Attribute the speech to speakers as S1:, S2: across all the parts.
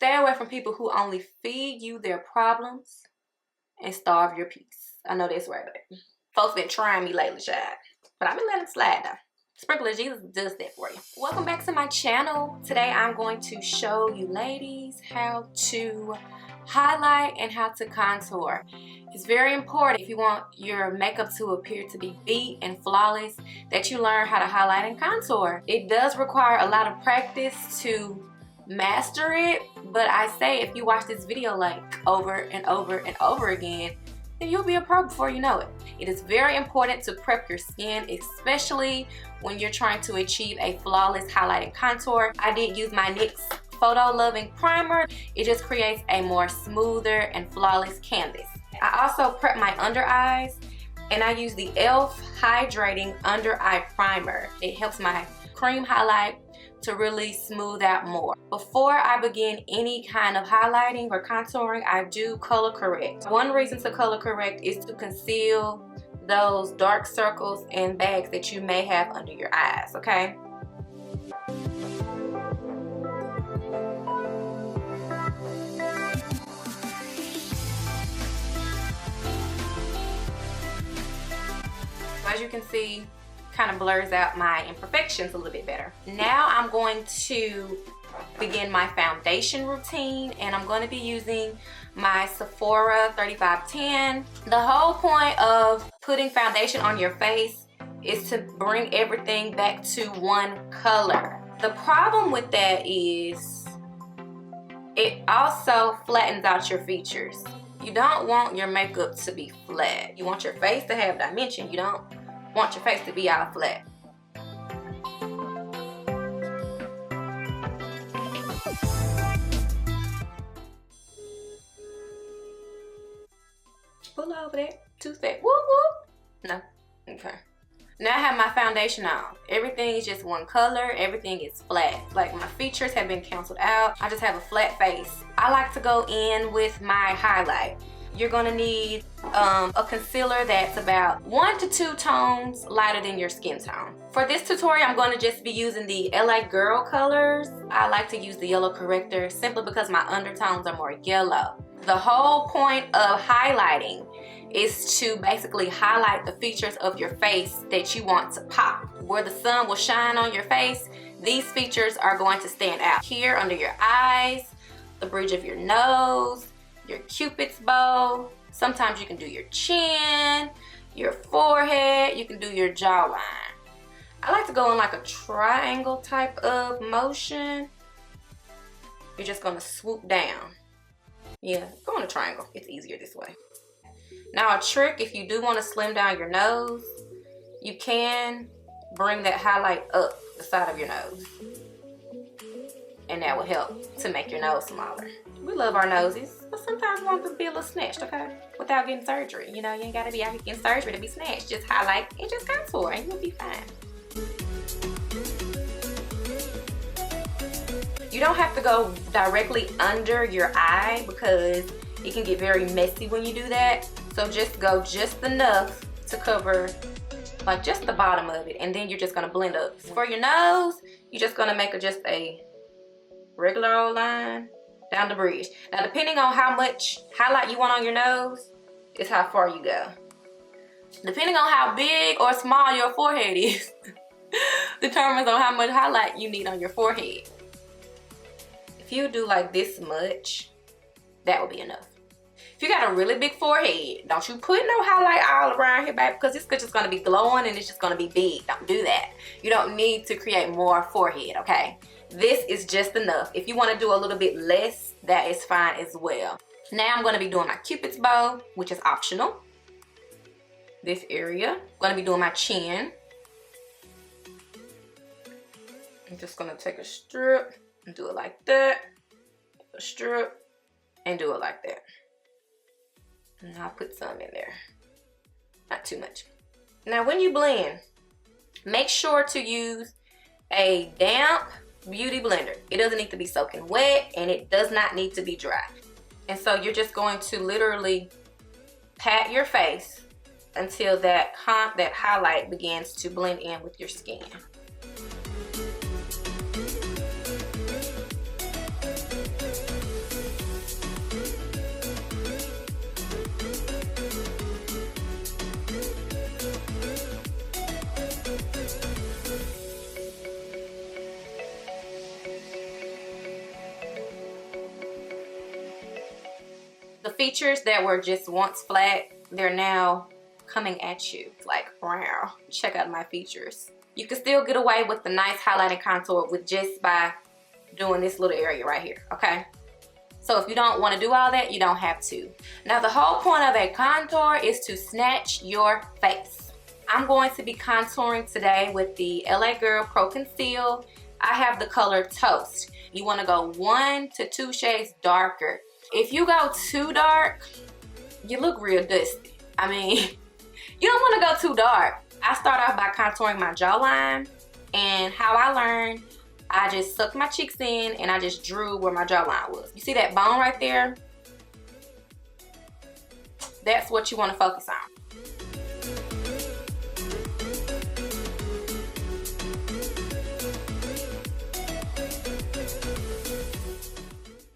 S1: Stay away from people who only feed you their problems and starve your peace. I know that's right, baby. Folks been trying me lately, child. But I've been letting it slide now. Sprinkle of Jesus does that for you. Welcome back to my channel. Today I'm going to show you ladies how to highlight and how to contour. It's very important if you want your makeup to appear to be beat and flawless that you learn how to highlight and contour. It does require a lot of practice to master it, but I say if you watch this video like over and over and over again, then you'll be a pro before you know it. It is very important to prep your skin, especially when you're trying to achieve a flawless highlight and contour. I did use my NYX's Photo Loving Primer. It just creates a more smoother and flawless canvas. I also prep my under eyes, and I use the e.l.f. Hydrating Under Eye Primer. It helps my cream highlight to really smooth out more. Before I begin any kind of highlighting or contouring, I do color correct. One reason to color correct is to conceal those dark circles and bags that you may have under your eyes, okay? As you can see, kind of blurs out my imperfections a little bit better. Now I'm going to begin my foundation routine, and I'm going to be using my Sephora 3510. The whole point of putting foundation on your face is to bring everything back to one color. The problem with that is it also flattens out your features. You don't want your makeup to be flat. You want your face to have dimension. You don't want your face to be all flat. Pull over that. Too fat. Whoop whoop. No. Okay. Now I have my foundation on. Everything is just one color. Everything is flat. Like my features have been canceled out. I just have a flat face. I like to go in with my highlight. You're gonna need a concealer that's about 1 to 2 tones lighter than your skin tone. For this tutorial, I'm gonna just be using the LA Girl colors. I like to use the yellow corrector simply because my undertones are more yellow. The whole point of highlighting is to basically highlight the features of your face that you want to pop. Where the sun will shine on your face, these features are going to stand out. Here under your eyes, the bridge of your nose, your Cupid's bow. Sometimes you can do your chin, your forehead, you can do your jawline. I like to go in like a triangle type of motion. You're just gonna swoop down. Yeah, go in a triangle. It's easier this way. Now a trick, if you do want to slim down your nose, you can bring that highlight up the side of your nose. And that will help to make your nose smaller. We love our noses, but sometimes we want to be a little snatched, okay? Without getting surgery. You know, you ain't gotta be out here getting surgery to be snatched. Just highlight and just contour and you'll be fine. You don't have to go directly under your eye because it can get very messy when you do that. So just go just enough to cover like just the bottom of it, and then you're just gonna blend up. For your nose, you're just gonna make just a regular old line down the bridge. Now depending on how much highlight you want on your nose is how far you go. Depending on how big or small your forehead is determines on how much highlight you need on your forehead. If you do like this much, that will be enough. If you got a really big forehead, don't you put no highlight all around here, baby, because it's just gonna be glowing and it's just gonna be big. Don't do that. You don't need to create more forehead, okay? This is just enough. If you want to do a little bit less, that is fine as well. Now I'm going to be doing my Cupid's bow, which is optional. This area. I'm going to be doing my chin. I'm just going to take a strip and do it like that. A strip and do it like that. And I'll put some in there. Not too much. Now when you blend, make sure to use a damp beauty blender. It doesn't need to be soaking wet and it does not need to be dry. And so you're just going to literally pat your face until that highlight begins to blend in with your skin. The features that were just once flat, they're now coming at you like, wow, check out my features. You can still get away with the nice highlighting contour with just by doing this little area right here, okay? So if you don't want to do all that, you don't have to. Now the whole point of a contour is to snatch your face. I'm going to be contouring today with the LA Girl Pro Conceal. I have the color Toast. You want to go 1 to 2 shades darker. If you go too dark, you look real dusty. I mean, you don't want to go too dark. I start off by contouring my jawline, and how I learned, I just sucked my cheeks in and I just drew where my jawline was. You see that bone right there? That's what you want to focus on.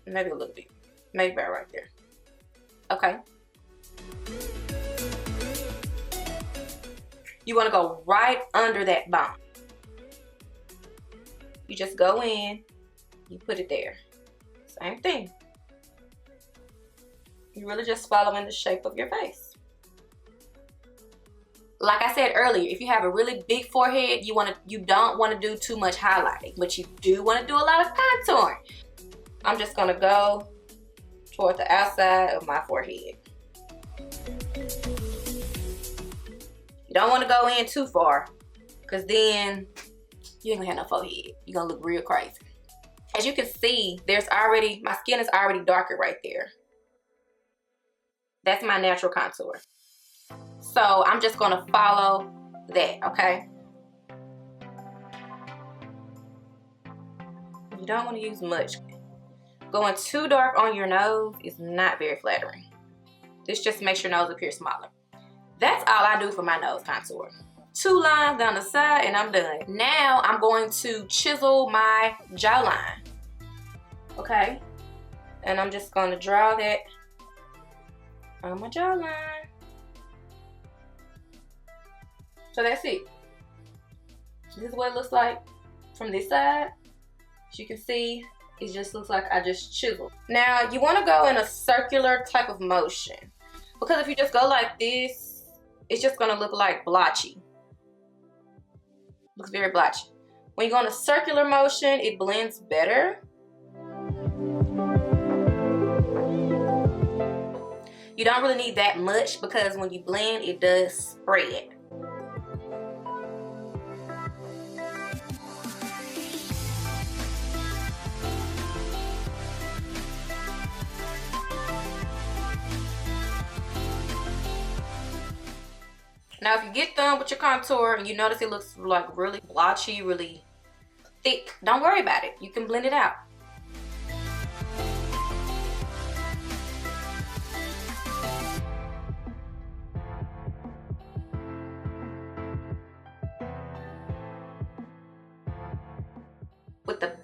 S1: Maybe a little bit. Maybe about right there. Okay. You want to go right under that bone. You just go in, you put it there. Same thing. You're really just following the shape of your face. Like I said earlier, if you have a really big forehead, you don't want to do too much highlighting, but you do want to do a lot of contouring. I'm just gonna go toward the outside of my forehead. You don't want to go in too far, because then you ain't gonna have no forehead. You're gonna look real crazy. As you can see, my skin is already darker right there. That's my natural contour. So I'm just gonna follow that, okay? You don't wanna use much. Going too dark on your nose is not very flattering. This just makes your nose appear smaller. That's all I do for my nose contour. 2 lines down the side and I'm done. Now I'm going to chisel my jawline. Okay? And I'm just gonna draw that on my jawline. So that's it. This is what it looks like from this side. As you can see, it just looks like I just chiseled. Now you wanna go in a circular type of motion, because if you just go like this, it's just gonna look like blotchy. Looks very blotchy. When you go in a circular motion, it blends better. You don't really need that much, because when you blend, it does spread. Now if you get done with your contour and you notice it looks like really blotchy, really thick, don't worry about it. You can blend it out. With the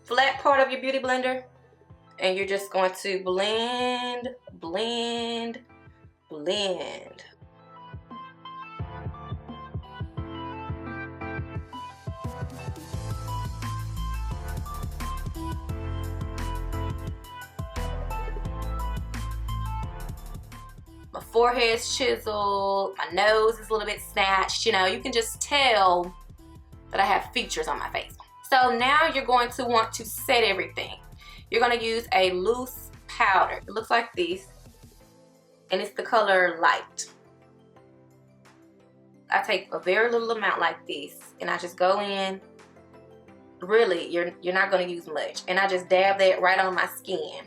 S1: flat part of your beauty blender, and you're just going to blend, blend, blend. My forehead's chiseled, my nose is a little bit snatched, you know, you can just tell that I have features on my face. So now you're going to want to set everything. You're gonna use a loose powder. It looks like this, and it's the color Light. I take a very little amount like this, and I just go in. Really, you're not gonna use much. And I just dab that right on my skin.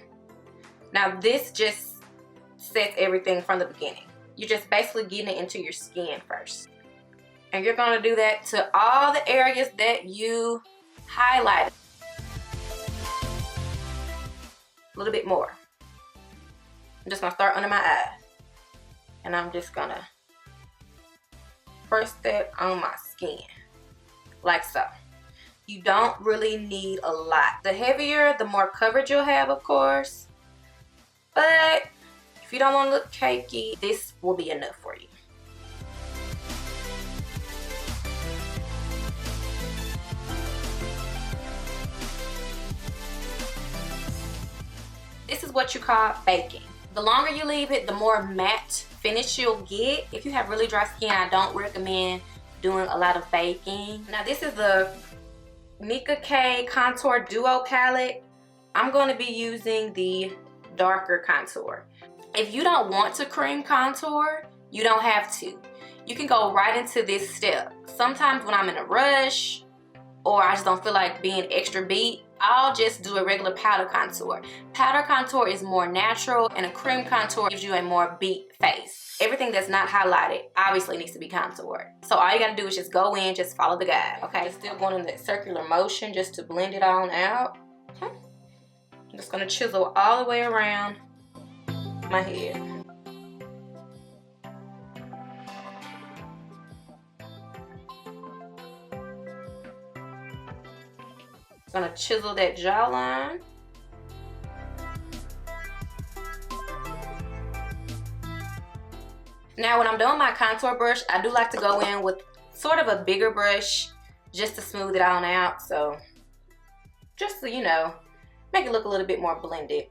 S1: Now this just sets everything from the beginning. You're just basically getting it into your skin first. And you're gonna do that to all the areas that you highlighted. A little bit more. I'm just gonna start under my eyes. And I'm just gonna press that on my skin. Like so. You don't really need a lot. The heavier, the more coverage you'll have, of course. But if you don't want to look cakey, this will be enough for you. This is what you call baking. The longer you leave it, the more matte finish you'll get. If you have really dry skin, I don't recommend doing a lot of baking. Now this is the NICKAK Contour Duo Palette. I'm going to be using the darker contour. If you don't want to cream contour, you don't have to. You can go right into this step. Sometimes when I'm in a rush or I just don't feel like being extra beat, I'll just do a regular powder contour. Powder contour is more natural and a cream contour gives you a more beat face. Everything that's not highlighted obviously needs to be contoured. So all you gotta do is just go in, just follow the guide. Okay, still going in that circular motion just to blend it on out. Okay. I'm just gonna chisel all the way around my head. Gonna chisel that jawline. Now when I'm done with my contour brush, I do like to go in with sort of a bigger brush just to smooth it on out. So just so you know, make it look a little bit more blended.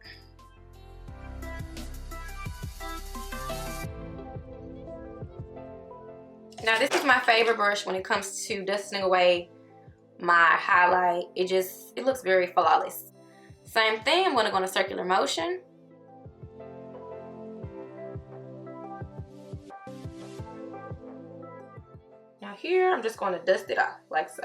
S1: Now this is my favorite brush when it comes to dusting away my highlight. It looks very flawless. Same thing, I'm gonna go in a circular motion. Now here, I'm just gonna dust it off like so.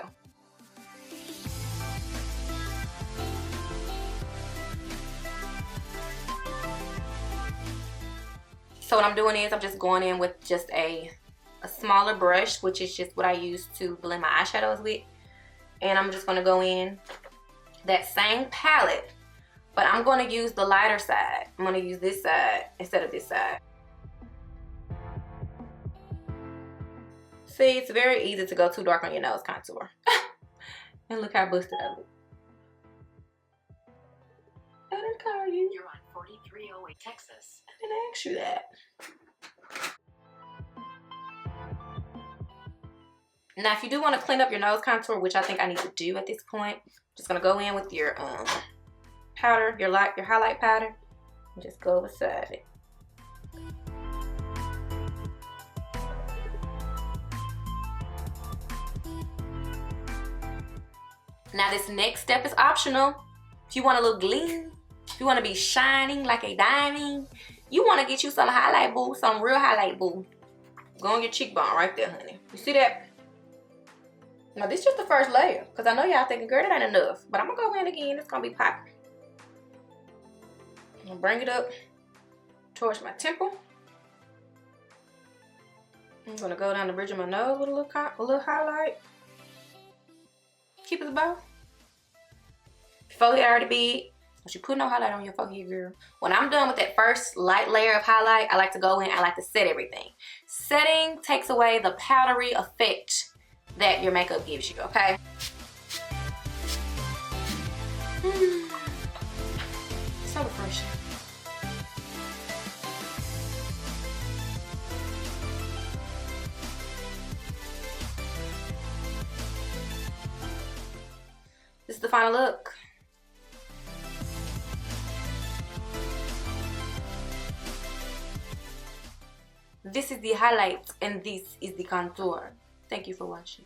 S1: So what I'm doing is I'm just going in with just a smaller brush, which is just what I use to blend my eyeshadows with. And I'm just gonna go in that same palette, but I'm gonna use the lighter side. I'm gonna use this side instead of this side. See, it's very easy to go too dark on your nose contour. And look how busted I look. I didn't call you.
S2: You're on 4308 Texas.
S1: I didn't ask you that. Now, if you do want to clean up your nose contour, which I think I need to do at this point, just gonna go in with your powder, your highlight powder, and just go beside it. Now, this next step is optional. If you want a little gleam, if you want to be shining like a diamond, you want to get you some highlight boo, some real highlight boo. Go on your cheekbone right there, honey. You see that? Now this is just the first layer, because I know y'all thinking, girl, that ain't enough. But I'm going to go in again. It's going to be popping. I'm going to bring it up towards my temple. I'm going to go down the bridge of my nose with a little highlight. Keep it a bow. Forehead already big. Don't you put no highlight on your forehead, girl. When I'm done with that first light layer of highlight, I like to go in, I like to set everything. Setting takes away the powdery effect that your makeup gives you, okay? So refreshing. This is the final look. This is the highlight and this is the contour. Thank you for watching.